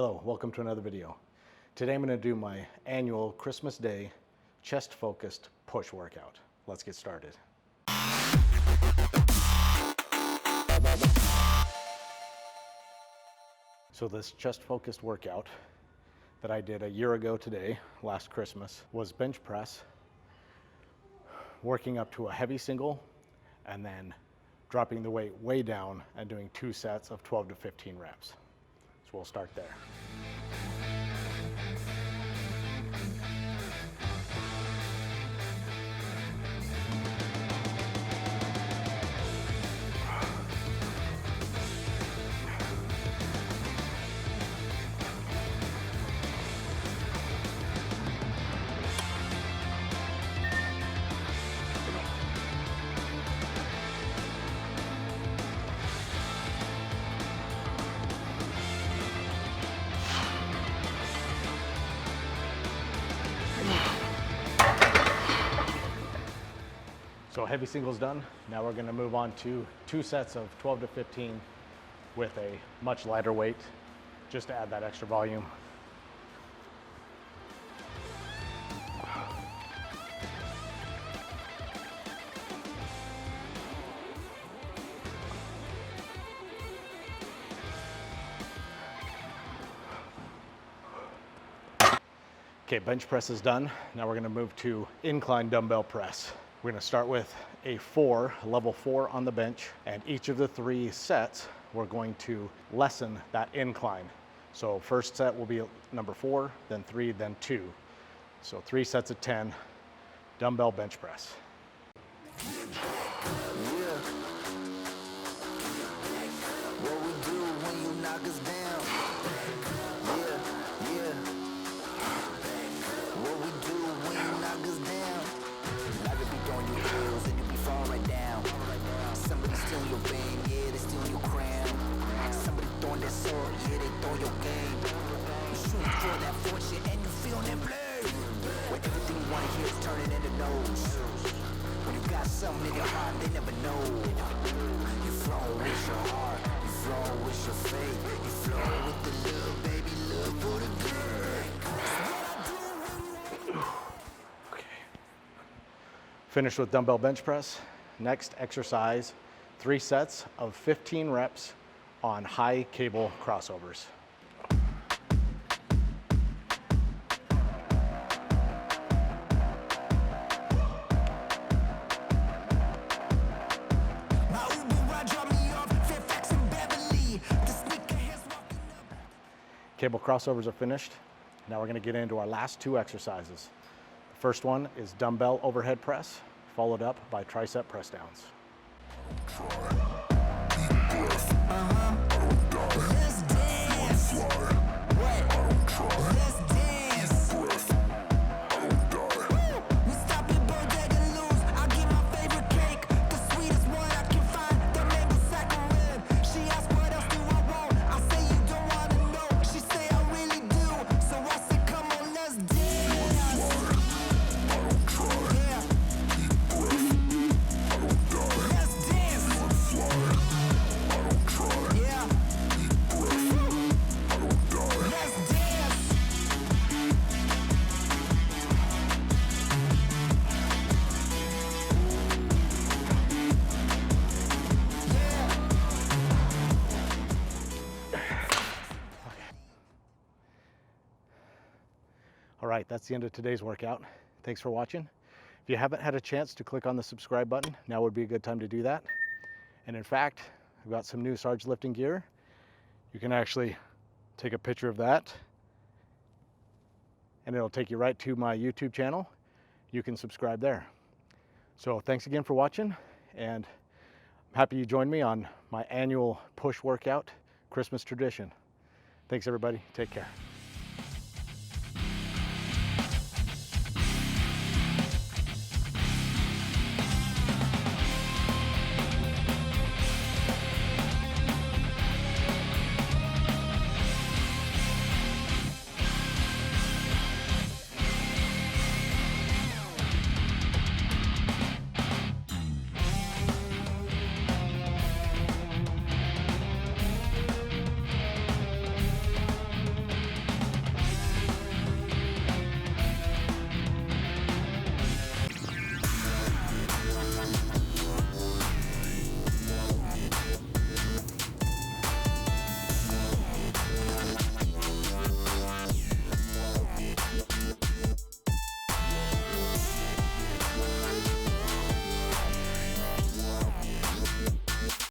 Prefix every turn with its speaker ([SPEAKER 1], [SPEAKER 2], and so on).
[SPEAKER 1] Hello, welcome to another video. Today I'm going to do my annual Christmas Day chest-focused push workout. Let's get started. So this chest-focused workout that I did a year ago today, last Christmas, was bench press, working up to a heavy single and then dropping the weight way down and doing 2 sets of 12 to 15 reps. So we'll start there. So heavy singles done. Now we're going to move on to 2 sets of 12 to 15 with a much lighter weight, just to add that extra volume. Okay, bench press is done. Now we're going to move to incline dumbbell press. We're going to start with a level 4 on the bench, and each of the 3 sets, we're going to lessen that incline. So first set will be number 4, then 3, then 2. So 3 sets of 10, dumbbell bench press.
[SPEAKER 2] Turning into nose. When you got something in your heart, they never know. You flow with your heart, you flow with your faith, you flow with the love, baby, love for the girl.
[SPEAKER 1] Okay. Finished with dumbbell bench press. Next exercise, 3 sets of 15 reps on high cable crossovers. Cable crossovers are finished. Now we're going to get into our last 2 exercises. The first one is dumbbell overhead press, followed up by tricep pressdowns. All right, that's the end of today's workout. Thanks for watching. If you haven't had a chance to click on the subscribe button, now would be a good time to do that. And in fact, I've got some new SargeLiftin gear. You can actually take a picture of that and it'll take you right to my YouTube channel. You can subscribe there. So thanks again for watching, and I'm happy you joined me on my annual push workout Christmas tradition. Thanks everybody, take care.